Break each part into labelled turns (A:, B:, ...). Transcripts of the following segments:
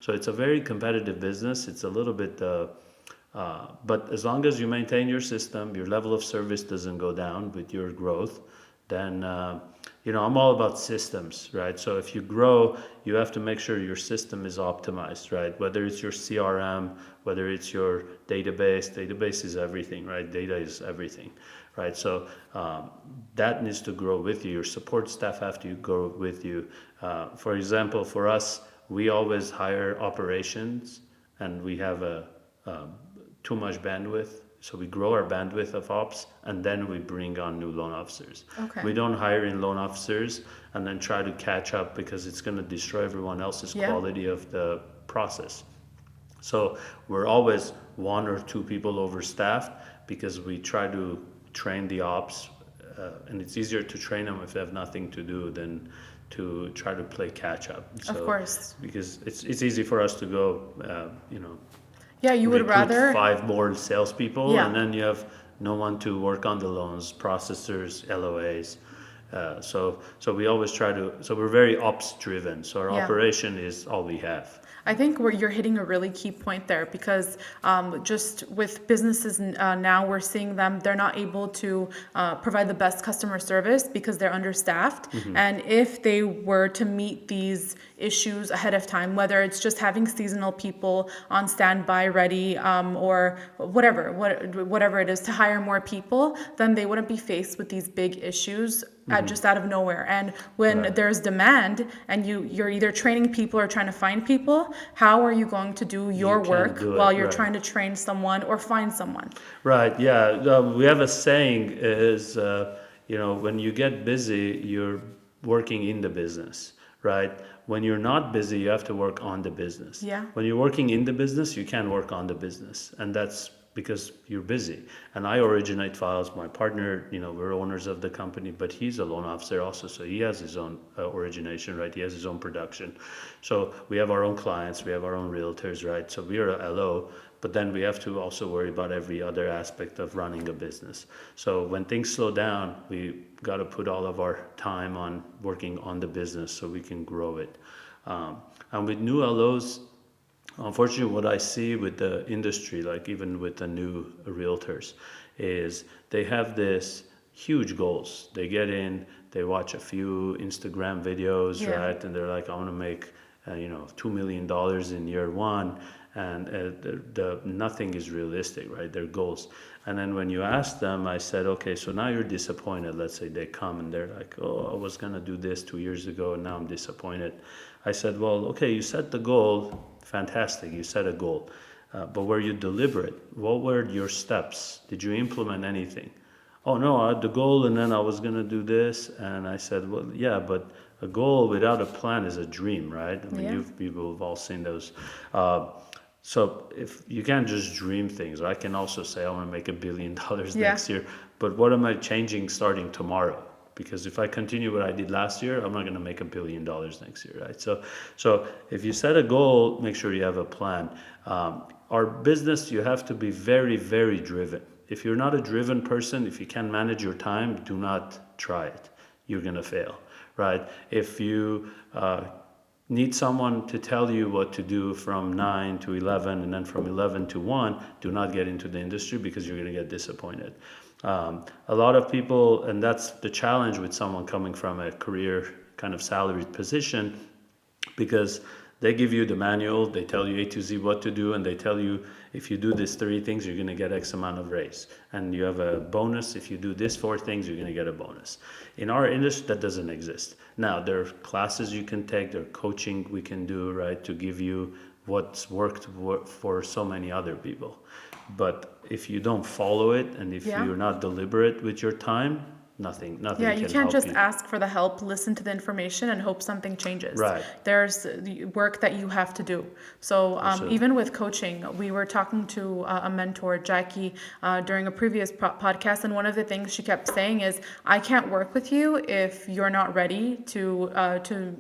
A: So it's a very competitive business. It's a little bit, but as long as you maintain your system, your level of service doesn't go down with your growth, then I'm all about systems, right? So if you grow, you have to make sure your system is optimized, right? Whether it's your CRM, whether it's your database is everything, right? Data is everything, right? So that needs to grow with you. Your support staff have to grow with you. For example, for us, we always hire operations, and we have too much bandwidth. So we grow our bandwidth of ops, and then we bring on new loan officers.
B: Okay.
A: We don't hire in loan officers and then try to catch up, because it's going to destroy everyone else's quality of the process. So we're always one or two people overstaffed, because we try to train the ops, and it's easier to train them if they have nothing to do than to try to play catch up.
B: Of
A: So
B: course.
A: because it's easy for us to go,
B: Yeah, you would
A: recruit
B: rather.
A: 5 more salespeople,
B: Yeah.
A: and then you have no one to work on the loans, processors, LOAs. So we always try to. So we're very ops driven. So our
B: Yeah.
A: operation is all we have.
B: I think you're hitting a really key point there, because just with businesses now, we're seeing they're not able to provide the best customer service because they're understaffed. And if they were to meet these issues ahead of time, whether it's just having seasonal people on standby ready, or whatever it is, to hire more people, then they wouldn't be faced with these big issues just out of nowhere. And when
A: Right.
B: there's demand, and you're either training people or trying to find people, how are you going to do your
A: can't
B: work
A: do it,
B: while you're
A: right.
B: trying to train someone or find someone?
A: Right. Yeah. We have a saying is, when you get busy, you're working in the business, right? When you're not busy, you have to work on the business.
B: Yeah.
A: When you're working in the business, you can't work on the business, and that's because you're busy. And I originate files. My partner, we're owners of the company, but he's a loan officer also, so he has his own origination, right? He has his own production. So we have our own clients, we have our own realtors, right? So we are a LO, but then we have to also worry about every other aspect of running a business. So when things slow down, we got to put all of our time on working on the business so we can grow it. And with new LOs, unfortunately, what I see with the industry, like even with the new realtors, is they have this huge goals. They get in, they watch a few Instagram videos,
B: Yeah.
A: right? And they're like, I want to make, $2 million in year one. And nothing is realistic, right? Their goals. And then when you ask them, I said, okay, so now you're disappointed. Let's say they come and they're like, oh, I was going to do this 2 years ago, and now I'm disappointed. I said, well, okay, you set the goal. Fantastic, you set a goal. But were you deliberate? What were your steps? Did you implement anything? Oh, no, I had the goal, and then I was going to do this. And I said, well, yeah, but a goal without a plan is a dream, right? I mean,
B: Yeah.
A: people have all seen those. So if you can't just dream things, I can also say I want to make $1 billion
B: Yeah.
A: next year. But what am I changing starting tomorrow? Because if I continue what I did last year, I'm not going to make $1 billion next year, right? So if you set a goal, make sure you have a plan. Our business, you have to be very, very driven. If you're not a driven person, if you can't manage your time, do not try it. You're going to fail, right? If you need someone to tell you what to do from 9 to 11 and then from 11 to 1, do not get into the industry, because you're going to get disappointed. A lot of people, and that's the challenge with someone coming from a career kind of salaried position, because they give you the manual, they tell you A to Z what to do, and they tell you if you do these 3 things, you're going to get X amount of raise. And you have a bonus. If you do these 4 things, you're going to get a bonus. In our industry, that doesn't exist. Now, there are classes you can take, there are coaching we can do, right, to give you what's worked for so many other people. But if you don't follow it, and if
B: Yeah.
A: you're not deliberate with your time, nothing
B: Yeah,
A: can
B: you can't
A: help
B: just
A: you.
B: ask for the help, listen to the information, and hope something changes.
A: Right.
B: There's the work that you have to do. So
A: Absolutely.
B: even with coaching, we were talking to a mentor, Jackie, during a previous podcast, and one of the things she kept saying is, "I can't work with you if you're not ready to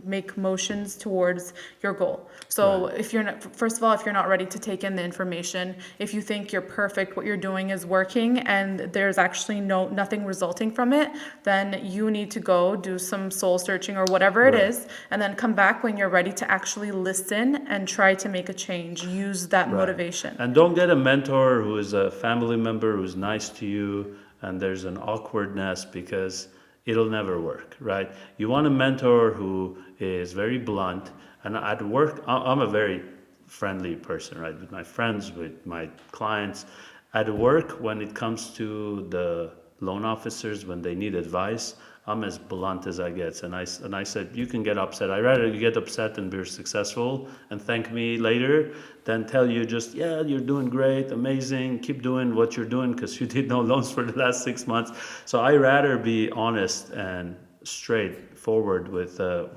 B: make motions towards your goal." So
A: Right.
B: if you're not, first of all, if you're not ready to take in the information, if you think you're perfect, what you're doing is working, and there's actually nothing resulting from it, it, then you need to go do some soul searching or whatever it
A: Right.
B: is, and then come back when you're ready to actually listen and try to make a change. Use that
A: Right.
B: motivation.
A: And don't get a mentor who is a family member who's nice to you and there's an awkwardness because it'll never work, right? You want a mentor who is very blunt. And at work, I'm a very friendly person, right? With my friends, with my clients. At work, when it comes to the loan officers, when they need advice, I'm as blunt as I get. And I said, you can get upset. I'd rather you get upset and be successful and thank me later than tell you just, yeah, you're doing great, amazing, keep doing what you're doing because you did no loans for the last 6 months. So I rather be honest and straightforward with the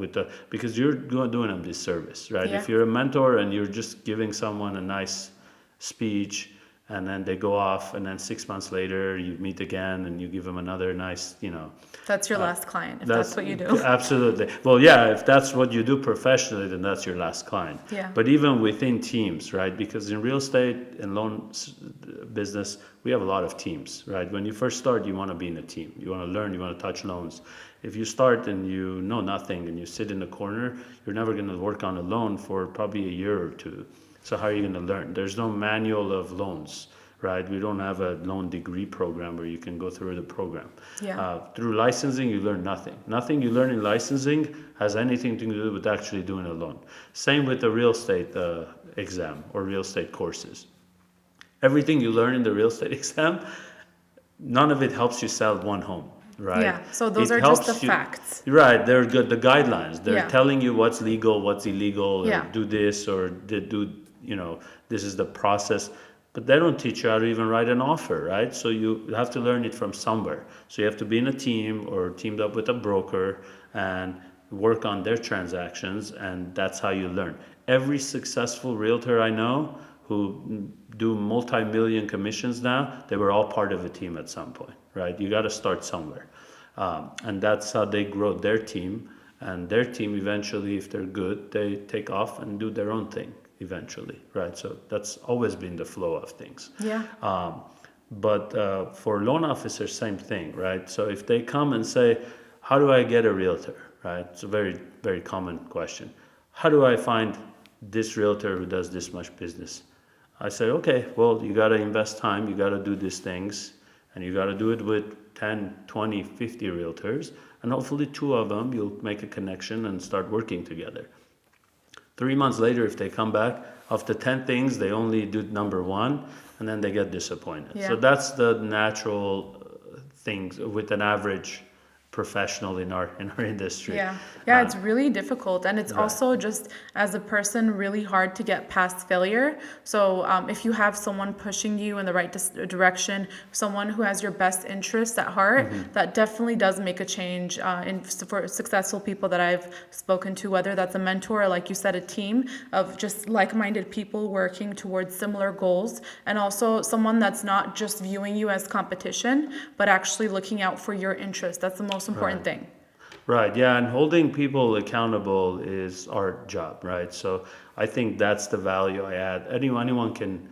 A: because you're doing them disservice, right?
B: Yeah.
A: If you're a mentor and you're just giving someone a nice speech and then they go off and then 6 months later you meet again and you give them another nice,
B: That's your last client if
A: that's
B: that's what you do.
A: absolutely. Well, yeah, if that's what you do professionally, then that's your last client.
B: Yeah.
A: But even within teams, right? Because in real estate and business, we have a lot of teams, right? When you first start, you want to be in a team. You want to learn, you want to touch loans. If you start and you know nothing and you sit in the corner, you're never going to work on a loan for probably a year or two. So how are you going to learn? There's no manual of loans, right? We don't have a loan degree program where you can go through the program.
B: Yeah.
A: Through licensing, you learn nothing. Nothing you learn in licensing has anything to do with actually doing a loan. Same with the real estate exam or real estate courses. Everything you learn in the real estate exam, none of it helps you sell one home, right?
B: Yeah. So those
A: It
B: are just the
A: helps you,
B: facts.
A: right? They're good. The guidelines. They're
B: Yeah.
A: telling you what's legal, what's illegal, or
B: Yeah.
A: do this or do this is the process. But they don't teach you how to even write an offer, right? So you have to learn it from somewhere. So you have to be in a team or teamed up with a broker and work on their transactions, and that's how you learn. Every successful realtor I know who do multi-million commissions now, they were all part of a team at some point, right? You got to start somewhere. And that's how they grow their team. And their team eventually, if they're good, they take off and do their own thing eventually, right? So that's always been the flow of things.
B: Yeah.
A: But for loan officers, same thing, right? So if they come and say, how do I get a realtor, right? It's a very, very common question. How do I find this realtor who does this much business? I say, okay, well, you got to invest time, you got to do these things, and you got to do it with 10, 20, 50 realtors, and hopefully two of them, you'll make a connection and start working together. 3 months later, if they come back, of the 10 things, they only do number one, and then they get disappointed.
B: Yeah.
A: So that's the natural things with an average professional in our industry.
B: Yeah, it's really difficult, and it's
A: Right.
B: also just as a person really hard to get past failure. So if you have someone pushing you in the right direction, someone who has your best interests at heart, that definitely does make a change. For successful people that I've spoken to, whether that's a mentor or, like you said, a team of just like-minded people working towards similar goals, and also someone that's not just viewing you as competition, but actually looking out for your interests. That's the most important thing.
A: Right, yeah, and holding people accountable is our job, right? So I think that's the value I add. Anyone can,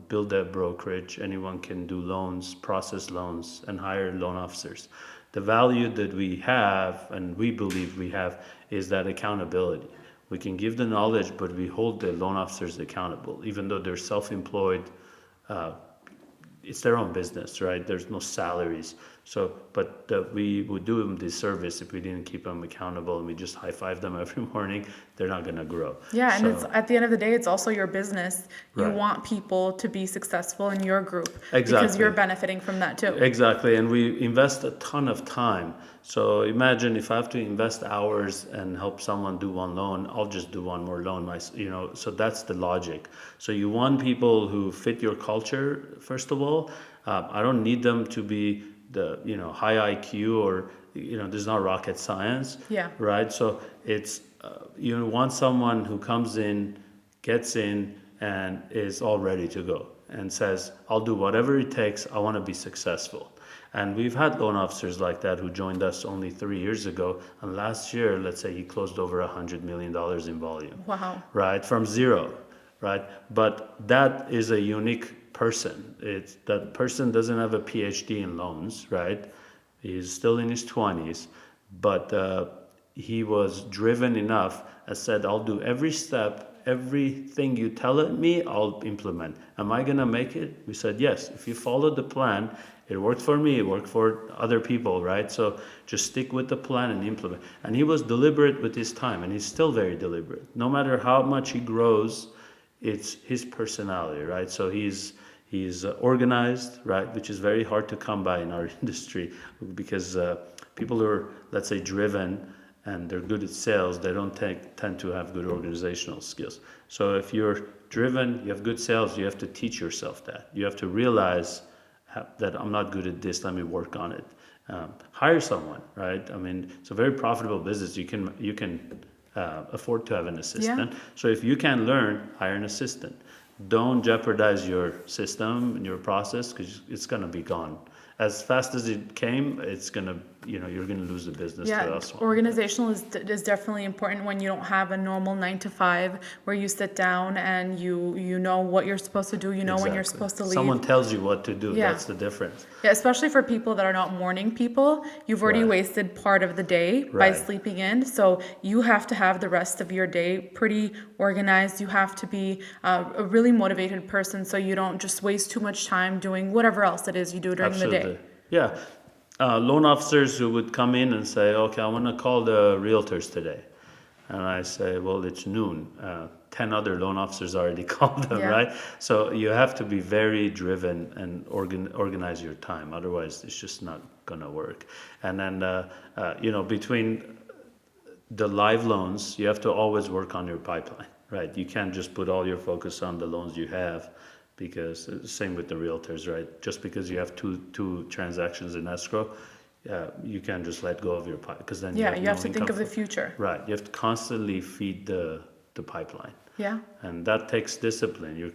A: build a brokerage. Anyone can do loans, process loans, and hire loan officers. The value that we have, and we believe we have, is that accountability. We can give the knowledge, but we hold the loan officers accountable, even though they're self-employed. It's their own business, right? There's no salaries. So, but we would do them disservice if we didn't keep them accountable and we just high five them every morning. They're not going to grow.
B: Yeah, and
A: So,
B: it's at the end of the day, it's also your business. You
A: Right.
B: want people to be successful in your group because
A: Exactly.
B: you're benefiting from that too.
A: Exactly, and we invest a ton of time. So imagine if I have to invest hours and help someone do one loan, I'll just do one more loan. So that's the logic. So you want people who fit your culture, first of all. I don't need them to be the high IQ or this is not rocket science.
B: Yeah.
A: Right. So it's you want someone who comes in, gets in, and is all ready to go and says, I'll do whatever it takes. I want to be successful. And we've had loan officers like that who joined us only 3 years ago. And last year, let's say he closed over $100 million in volume.
B: Wow.
A: Right? From zero. Right? But that is a unique person. That person doesn't have a PhD in loans, right? He's still in his 20s, but he was driven enough and said, I'll do every step, everything you tell me, I'll implement. Am I going to make it? We said, yes. If you follow the plan, it worked for me, it worked for other people, right? So just stick with the plan and implement. And he was deliberate with his time, and he's still very deliberate. No matter how much he grows, it's his personality, right? So he's organized, right, which is very hard to come by in our industry, because people who are, let's say, driven and they're good at sales, they don't tend to have good organizational skills. So if you're driven, you have good sales, you have to teach yourself that. You have to realize that I'm not good at this, let me work on it. Hire someone, right? I mean, it's a very profitable business. You can afford to have an assistant.
B: Yeah.
A: So if you can learn, hire an assistant. Don't jeopardize your system and your process, because it's going to be gone. As fast as it came, it's going to, you're going to lose the business to elsewhere.
B: Organizational is definitely important when you don't have a normal 9 to 5 where you sit down and you know what you're supposed to do, when you're supposed to leave.
A: Someone tells you what to do. That's the difference.
B: Yeah, especially for people that are not morning people, you've already wasted part of the day by sleeping in. So you have to have the rest of your day pretty organized. You have to be a really motivated person, so you don't just waste too much time doing whatever else it is you do during the day.
A: Yeah. Loan officers who would come in and say, okay, I want to call the realtors today. And I say, well, it's noon. 10 other loan officers already called them, right? So you have to be very driven and organize your time. Otherwise, it's just not going to work. And then, between the live loans, you have to always work on your pipeline, right? You can't just put all your focus on the loans you have, because same with the realtors, right? Just because you have two transactions in escrow, you can't just let go of your pipe, because then you have
B: to think of the future.
A: Right, you have to constantly feed the pipeline.
B: Yeah.
A: And that takes discipline. You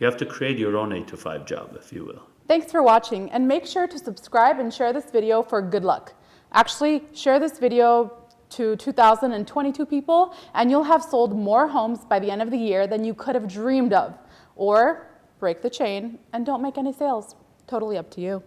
A: have to create your own 8 to 5 job, if you will.
C: Thanks for watching, and make sure to subscribe and share this video for good luck. Actually, share this video to 2,022 people, and you'll have sold more homes by the end of the year than you could have dreamed of. Or break the chain and don't make any sales. Totally up to you.